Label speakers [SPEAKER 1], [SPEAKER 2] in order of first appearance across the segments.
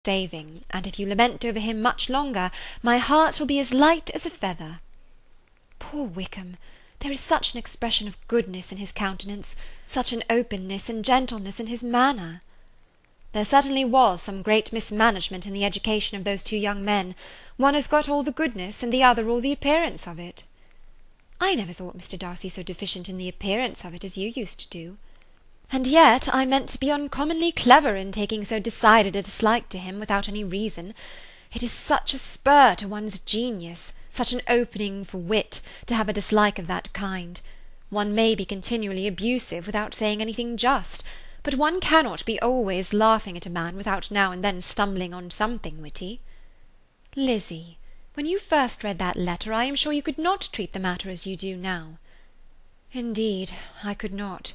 [SPEAKER 1] saving, and if you lament over him much longer, my heart will be as light as a feather. Poor Wickham! There is such an expression of goodness in his countenance, such an openness and gentleness in his manner. There certainly was some great mismanagement in the education of those two young men. One has got all the goodness, and the other all the appearance of it. I never thought Mr Darcy so deficient in the appearance of it as you used to do. And yet I meant to be uncommonly clever in taking so decided a dislike to him without any reason. It is such a spur to one's genius, such an opening for wit, to have a dislike of that kind. One may be continually abusive without saying anything just, but one cannot be always laughing at a man without now and then stumbling on something witty. Lizzie, when you first read that letter, I am sure you could not treat the matter as you do now. Indeed, I could not.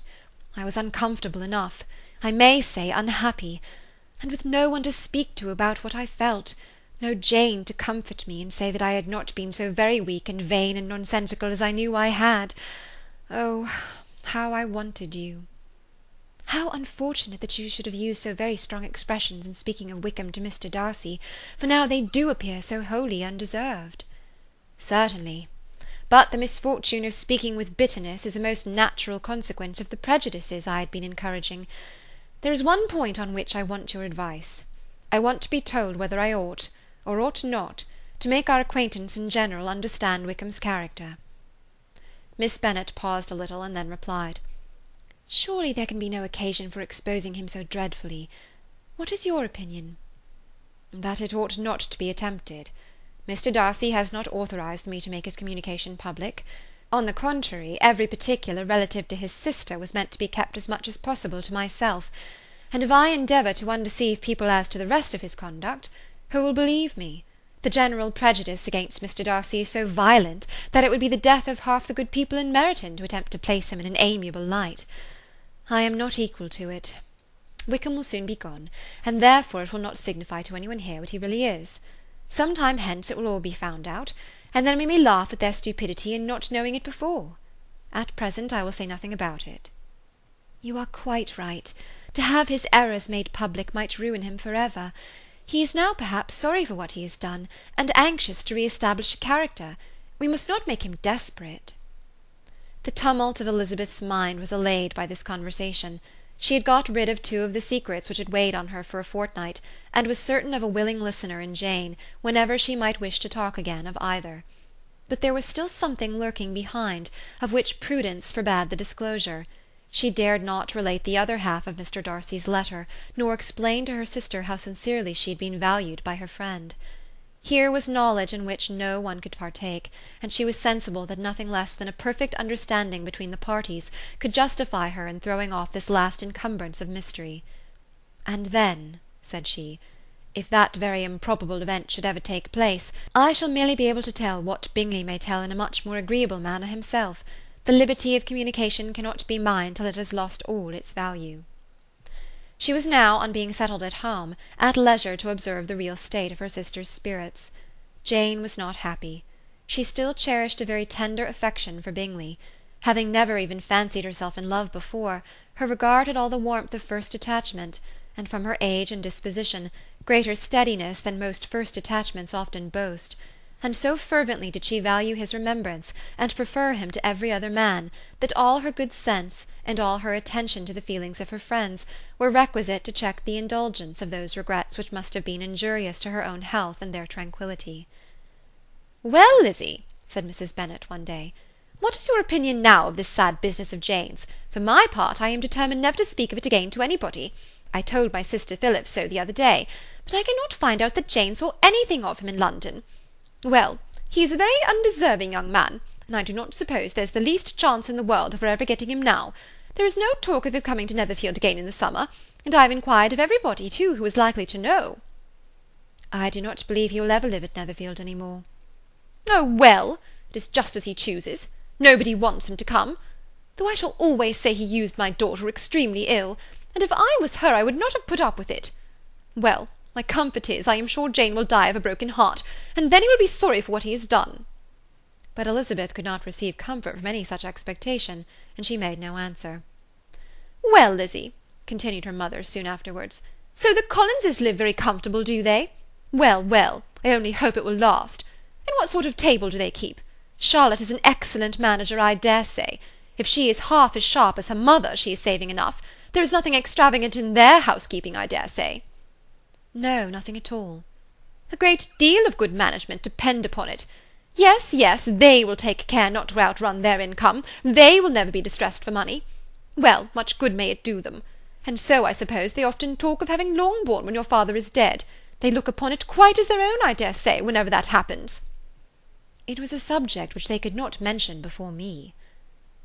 [SPEAKER 1] I was uncomfortable enough, I may say unhappy, and with no one to speak to about what I felt, no Jane to comfort me and say that I had not been so very weak and vain and nonsensical as I knew I had. Oh, how I wanted you! How unfortunate that you should have used so very strong expressions in speaking of Wickham to Mr Darcy, for now they do appear so wholly undeserved. Certainly. But the misfortune of speaking with bitterness is a most natural consequence of the prejudices I had been encouraging. There is one point on which I want your advice. I want to be told whether I ought, or ought not, to make our acquaintance in general understand Wickham's character. Miss Bennet paused a little, and then replied, Surely there can be no occasion for exposing him so dreadfully. What is your opinion? That it ought not to be attempted. Mr Darcy has not authorized me to make his communication public. On the contrary, every particular relative to his sister was meant to be kept as much as possible to myself, and if I endeavour to undeceive people as to the rest of his conduct, who will believe me? The general prejudice against Mr Darcy is so violent that it would be the death of half the good people in Meryton to attempt to place him in an amiable light. I am not equal to it. Wickham will soon be gone, and therefore it will not signify to anyone here what he really is. Some time hence it will all be found out, and then we may laugh at their stupidity in not knowing it before. At present I will say nothing about it. You are quite right. To have his errors made public might ruin him for ever. He is now perhaps sorry for what he has done, and anxious to re-establish a character. We must not make him desperate. The tumult of Elizabeth's mind was allayed by this conversation. She had got rid of two of the secrets which had weighed on her for a fortnight, and was certain of a willing listener in Jane, whenever she might wish to talk again of either. But there was still something lurking behind, of which prudence forbade the disclosure. She dared not relate the other half of Mr Darcy's letter, nor explain to her sister how sincerely she had been valued by her friend. Here was knowledge in which no one could partake, and she was sensible that nothing less than a perfect understanding between the parties could justify her in throwing off this last encumbrance of mystery. And then, said she, if that very improbable event should ever take place, I shall merely be able to tell what Bingley may tell in a much more agreeable manner himself. The liberty of communication cannot be mine till it has lost all its value. She was now, on being settled at home, at leisure to observe the real state of her sister's spirits. Jane was not happy. She still cherished a very tender affection for Bingley. Having never even fancied herself in love before, her regard had all the warmth of first attachment, and from her age and disposition, greater steadiness than most first attachments often boast, and so fervently did she value his remembrance, and prefer him to every other man, that all her good sense, and all her attention to the feelings of her friends, were requisite to check the indulgence of those regrets which must have been injurious to her own health and their tranquillity. "Well, Lizzie," said Mrs Bennet one day, "what is your opinion now of this sad business of Jane's? For my part, I am determined never to speak of it again to anybody. I told my sister Philip so the other day, but I cannot find out that Jane saw anything of him in London. Well, he is a very undeserving young man, and I do not suppose there's the least chance in the world of her ever getting him now. There is no talk of him coming to Netherfield again in the summer, and I have inquired of everybody, too, who is likely to know." "I do not believe he will ever live at Netherfield any more." "Oh, well, it is just as he chooses. Nobody wants him to come. Though I shall always say he used my daughter extremely ill, and if I was her I would not have put up with it. Well, my comfort is, I am sure Jane will die of a broken heart, and then he will be sorry for what he has done." But Elizabeth could not receive comfort from any such expectation, and she made no answer. "Well, Lizzie," continued her mother soon afterwards, So the Collinses live very comfortable, do they? Well, well, I only hope it will last. And what sort of table do they keep? Charlotte is an excellent manager, I dare say. If she is half as sharp as her mother, she is saving enough. There is nothing extravagant in their housekeeping, I dare say. No, nothing at all. A great deal of good management, depend upon it. Yes, yes, they will take care not to outrun their income. They will never be distressed for money. Well, much good may it do them. And so, I suppose, they often talk of having Longbourn when your father is dead. They look upon it quite as their own, I dare say, whenever that happens. It was a subject which they could not mention before me.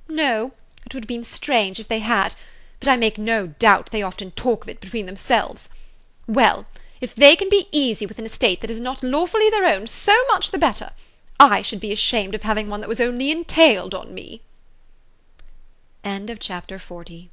[SPEAKER 1] No, it would have been strange if they had, but I make no doubt they often talk of it between themselves. Well, if they can be easy with an estate that is not lawfully their own, so much the better. I should be ashamed of having one that was only entailed on me. End of chapter 40.